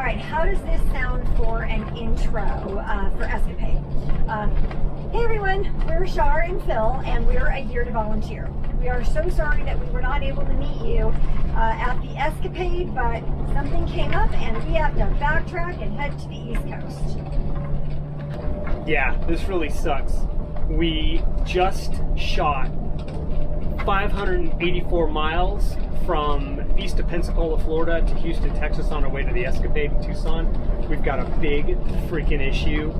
right, how does this sound for an intro for Escapade? Hey everyone, we're Shar and Phil, and we're a year to volunteer. We are so sorry that we were not able to meet you at the Escapade, but something came up and we have to backtrack and head to the East Coast. Yeah, this really sucks. We just shot 584 miles from east of Pensacola, Florida to Houston, Texas on our way to the Escapade in Tucson. We've got a big freaking issue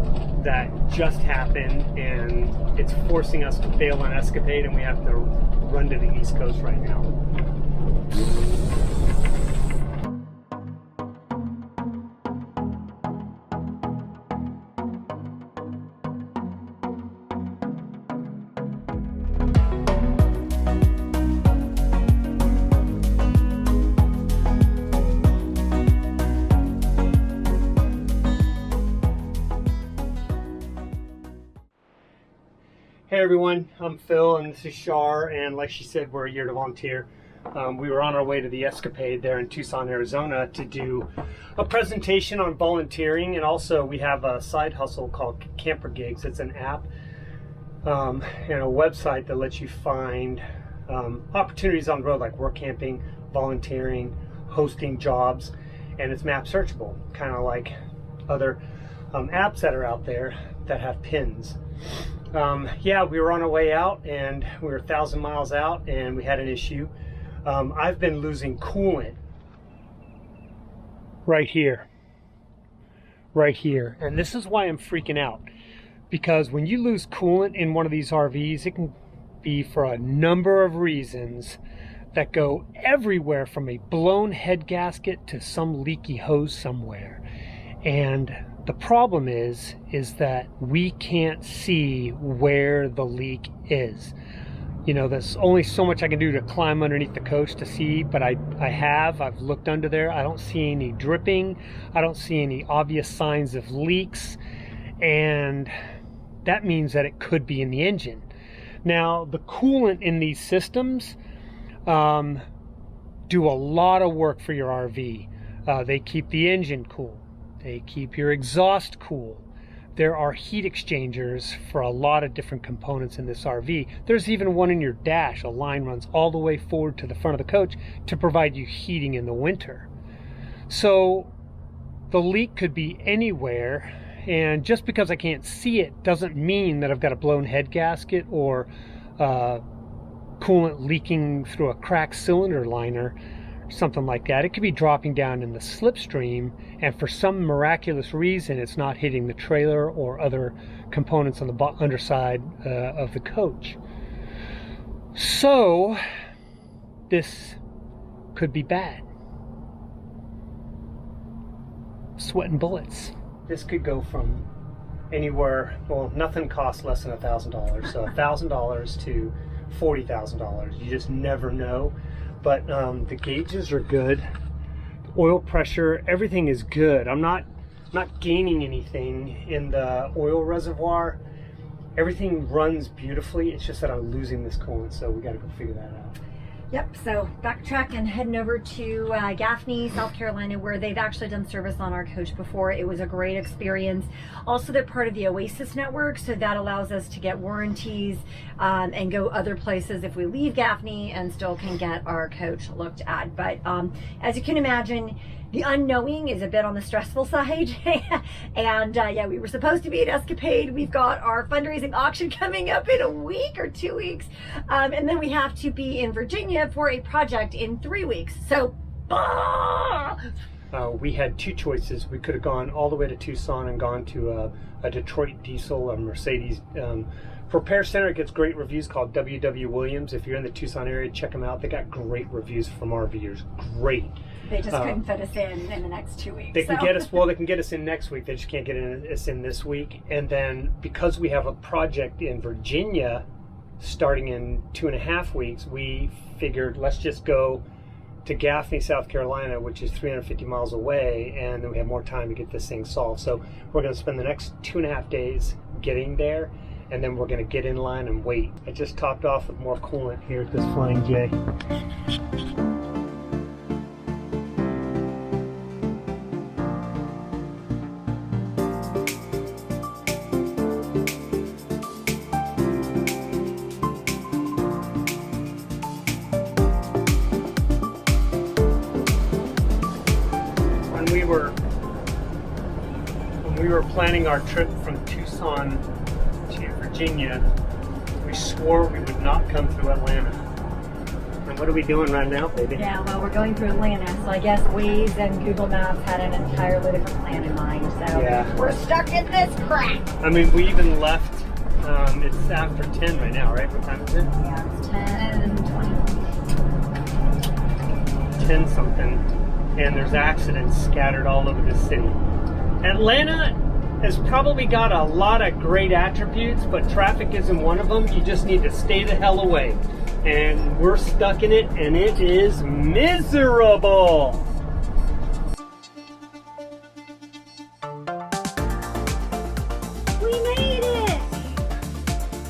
that just happened and it's forcing us to bail on Escapade, and we have to run to the East Coast right now. Hey everyone, I'm Phil and this is Shar, and like she said, we're a year to volunteer. We were on our way to the Escapade there in Tucson, Arizona to do a presentation on volunteering, and also we have a side hustle called Camper Gigs. It's an app and a website that lets you find opportunities on the road like work camping, volunteering, hosting jobs, and it's map searchable, kind of like other apps that are out there that have pins. Yeah, we were on our way out and we were 1,000 miles out and we had an issue. I've been losing coolant right here, and this is why I'm freaking out, because when you lose coolant in one of these RVs, it can be for a number of reasons that go everywhere from a blown head gasket to some leaky hose somewhere. And the problem is that we can't see where the leak is. You know, there's only so much I can do to climb underneath the coach to see, but I've looked under there. I don't see any dripping. I don't see any obvious signs of leaks. And that means that it could be in the engine. Now, the coolant in these systems do a lot of work for your RV. They keep the engine cool. They keep your exhaust cool. There are heat exchangers for a lot of different components in this RV. There's even one in your dash. A line runs all the way forward to the front of the coach to provide you heating in the winter. So the leak could be anywhere, and just because I can't see it doesn't mean that I've got a blown head gasket or coolant leaking through a cracked cylinder liner, something like that. It could be dropping down in the slipstream, and for some miraculous reason it's not hitting the trailer or other components on the underside of the coach. So this could be bad. Sweating bullets. This could go from anywhere, well, nothing costs less than $1,000, so $1,000 to $40,000. You just never know. But the gauges are good, the oil pressure, everything is good. I'm not gaining anything in the oil reservoir. Everything runs beautifully. It's just that I'm losing this coolant, so we got to go figure that out. Yep, so backtrack and heading over to Gaffney, South Carolina, where they've actually done service on our coach before. It was a great experience. Also, they're part of the Oasis network, so that allows us to get warranties and go other places if we leave Gaffney and still can get our coach looked at. But as you can imagine, the unknowing is a bit on the stressful side. And yeah, we were supposed to be at Escapade. We've got our fundraising auction coming up in a week or 2 weeks. And then we have to be in Virginia for a project in 3 weeks. So, we had two choices. We could have gone all the way to Tucson and gone to a Detroit diesel, a Mercedes repair center. It gets great reviews, called WW Williams. If you're in the Tucson area, check them out. They got great reviews from RVers. Great. They just couldn't fit us in the next 2 weeks. They can get us, well, they can get us in next week. They just can't get us in this week. And then because we have a project in Virginia starting in 2.5 weeks, we figured let's just go to Gaffney, South Carolina, which is 350 miles away, and then we have more time to get this thing solved. So we're going to spend the next 2.5 days getting there, and then we're going to get in line and wait. I just topped off with more coolant here at this Flying J. we were planning our trip from Tucson to Virginia, we swore we would not come through Atlanta. And what are we doing right now, baby? Yeah, well, we're going through Atlanta, so I guess Waze and Google Maps had an entirely different plan in mind. So yeah, we're stuck in this crap. I mean, we even left. It's after 10 right now, right? What time is it? Yeah, it's 10:20. 10 something, and there's accidents scattered all over the city. Atlanta has probably got a lot of great attributes, but traffic isn't one of them. You just need to stay the hell away. And we're stuck in it, and it is miserable. We made it!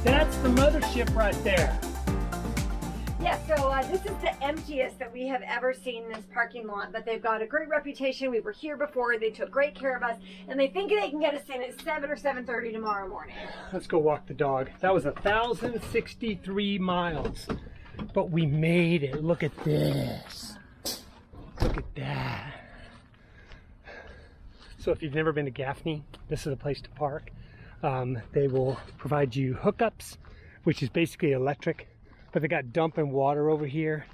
That's the mothership right there. Yeah, so this is the emptiest that we have ever seen in this parking lot, but they've got a great reputation. We were here before, they took great care of us, and they think they can get us in at 7 or 7:30 tomorrow morning. Let's go walk the dog. That was 1,063 miles, but we made it. Look at this. Look at that. So if you've never been to Gaffney, this is a place to park. They will provide you hookups, which is basically electric, but they got dumping water over here,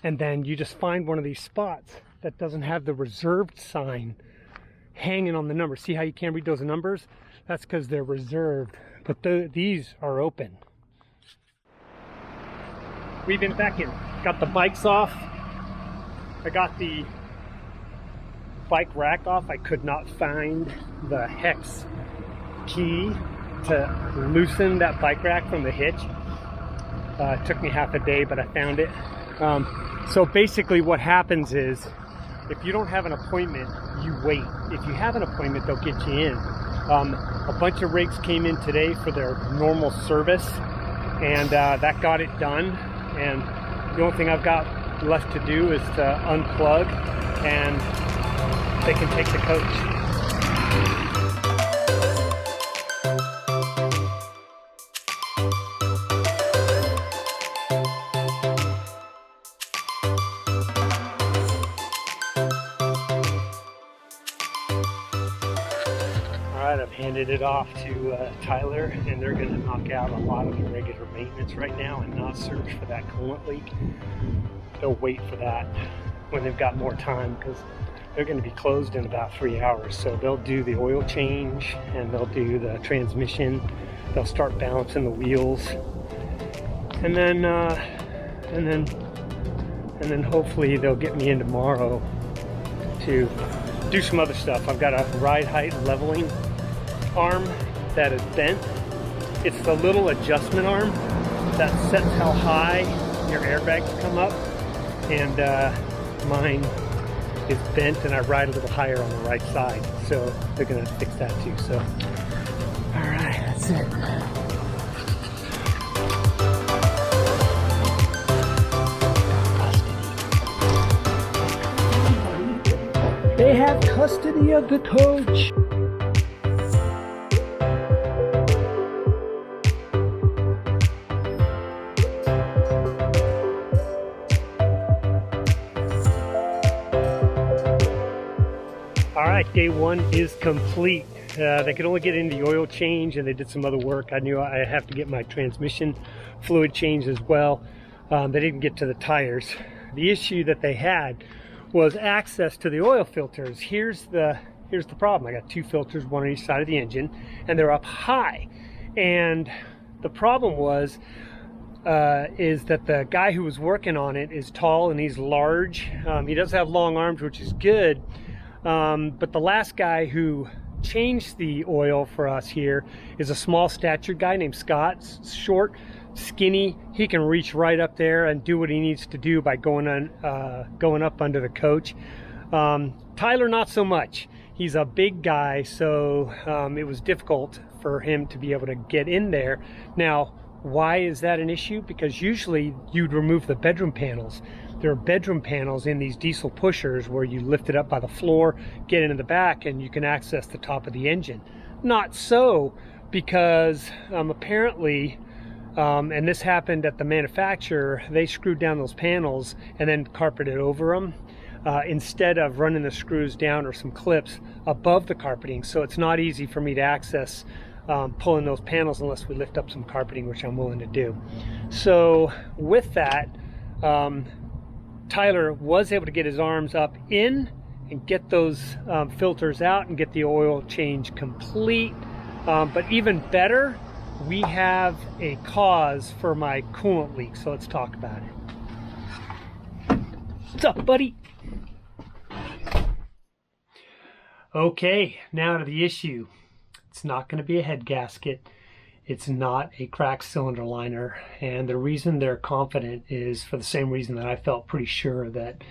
and then you just find one of these spots that doesn't have the reserved sign hanging on the number. See how you can't read those numbers? That's because they're reserved, but these are open. We've been back in, got the bikes off. I got the bike rack off. I could not find the hex key to loosen that bike rack from the hitch. It took me half a day, but I found it. So basically what happens is, if you don't have an appointment, you wait. If you have an appointment, they'll get you in. A bunch of rigs came in today for their normal service, and that got it done. And the only thing I've got left to do is to unplug, and they can take the coach. I've handed it off to Tyler, and they're going to knock out a lot of the regular maintenance right now and not search for that coolant leak. They'll wait for that when they've got more time, because they're going to be closed in about 3 hours. So they'll do the oil change, and they'll do the transmission. They'll start balancing the wheels, and then hopefully they'll get me in tomorrow to do some other stuff. I've got a ride height leveling arm that is bent. It's the little adjustment arm that sets how high your airbags come up, and mine is bent, and I ride a little higher on the right side, so they're gonna fix that too. So all right, that's it. They have custody of the coach. All right, day one is complete. They could only get in the oil change, and they did some other work. I knew I have to get my transmission fluid changed as well. They didn't get to the tires. The issue that they had was access to the oil filters. Here's the problem. I got two filters, one on each side of the engine, and they're up high. And the problem is that the guy who was working on it is tall and he's large. He does have long arms, which is good. But the last guy who changed the oil for us here is a small statured guy named Scott. Short, skinny. He can reach right up there and do what he needs to do by going up under the coach. Tyler, not so much. He's a big guy, so it was difficult for him to be able to get in there. Now, why is that an issue? Because usually you'd remove the bedroom panels. There are bedroom panels in these diesel pushers where you lift it up by the floor, get into the back, and you can access the top of the engine. Not so, because apparently, and this happened at the manufacturer, they screwed down those panels and then carpeted over them. instead of running the screws down or some clips above the carpeting. So it's not easy for me to access pulling those panels unless we lift up some carpeting, which I'm willing to do. So with that, Tyler was able to get his arms up in and get those filters out and get the oil change complete. But even better, we have a cause for my coolant leak, so let's talk about it. What's up, buddy? Okay, now to the issue. It's not going to be a head gasket. It's not a cracked cylinder liner, and the reason they're confident is for the same reason that I felt pretty sure that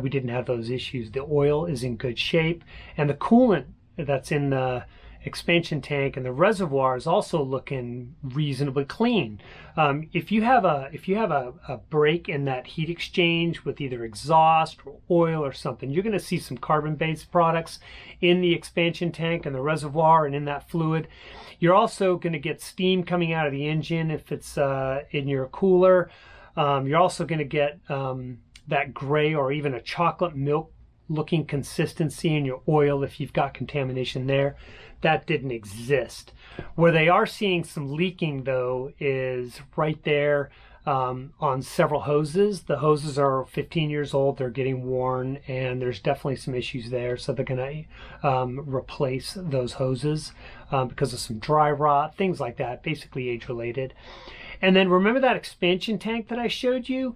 we didn't have those issues. The oil is in good shape, and the coolant that's in the expansion tank and the reservoir is also looking reasonably clean. If you have a break in that heat exchange with either exhaust or oil or something, you're going to see some carbon-based products in the expansion tank and the reservoir and in that fluid. You're also going to get steam coming out of the engine if it's in your cooler. You're also going to get that gray or even a chocolate milk looking consistency in your oil if you've got contamination there. That didn't exist. Where they are seeing some leaking though is right there on several hoses. The hoses are 15 years old, they're getting worn, and there's definitely some issues there. So they're going to replace those hoses because of some dry rot, things like that, basically age related. And then remember that expansion tank that I showed you?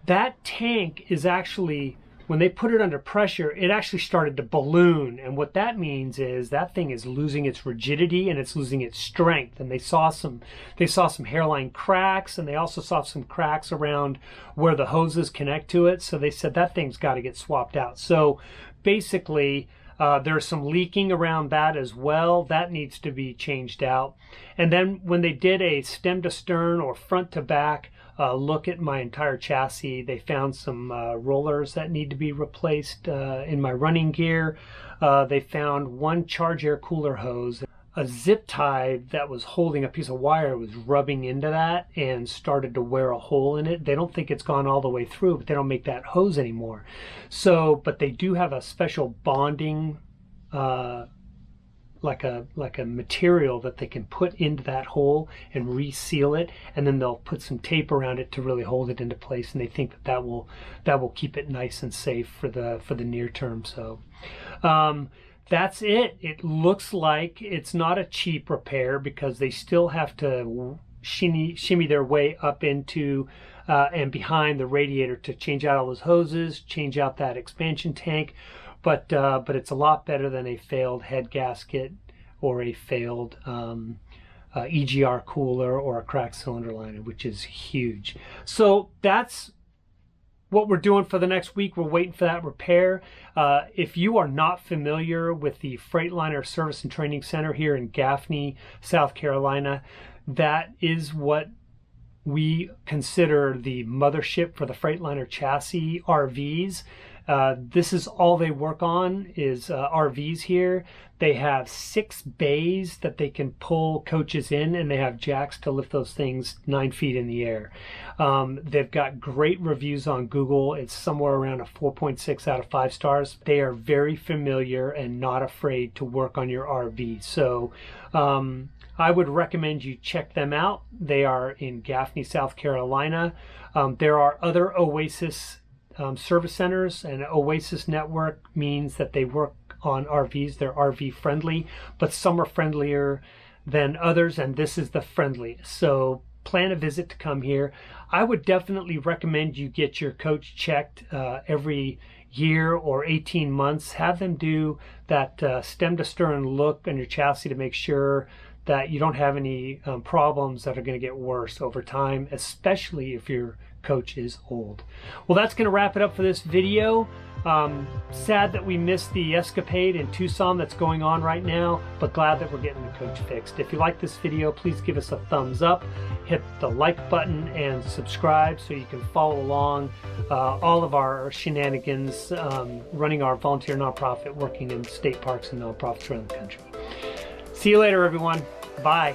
That tank is actually, when they put it under pressure, it actually started to balloon. And what that means is that thing is losing its rigidity and it's losing its strength. And they saw some hairline cracks, and they also saw some cracks around where the hoses connect to it. So they said that thing's got to get swapped out. So basically, there's some leaking around that as well. That needs to be changed out. And then when they did a stem to stern or front to back look at my entire chassis, they found some rollers that need to be replaced in my running gear. They found one charge air cooler hose. A zip tie that was holding a piece of wire was rubbing into that and started to wear a hole in it. They don't think it's gone all the way through, but they don't make that hose anymore. So, but they do have a special bonding like a material that they can put into that hole and reseal it, and then they'll put some tape around it to really hold it into place, and they think that will keep it nice and safe for the near term. So that's it. It looks like it's not a cheap repair because they still have to shimmy their way up into and behind the radiator to change out all those hoses, change out that expansion tank. But it's a lot better than a failed head gasket or a failed EGR cooler or a cracked cylinder liner, which is huge. So that's what we're doing for the next week. We're waiting for that repair. If you are not familiar with the Freightliner Service and Training Center here in Gaffney, South Carolina, that is what we consider the mothership for the Freightliner chassis RVs. This is all they work on is RVs here. They have 6 bays that they can pull coaches in, and they have jacks to lift those things 9 feet in the air. They've got great reviews on Google. It's somewhere around a 4.6 out of 5 stars. They are very familiar and not afraid to work on your RV. So I would recommend you check them out. They are in Gaffney, South Carolina. There are other Oasis service centers, and Oasis network means that they work on RVs. They're RV friendly, but some are friendlier than others, and this is the friendliest. So plan a visit to come here. I would definitely recommend you get your coach checked every year or 18 months. Have them do that stem to stern look on your chassis to make sure that you don't have any problems that are going to get worse over time, especially if your coach is old. Well, that's going to wrap it up for this video. Sad that we missed the escapade in Tucson that's going on right now, but glad that we're getting the coach fixed. If you like this video, please give us a thumbs up, hit the like button, and subscribe so you can follow along all of our shenanigans running our volunteer nonprofit, working in state parks and nonprofits around the country. See you later, everyone. Bye.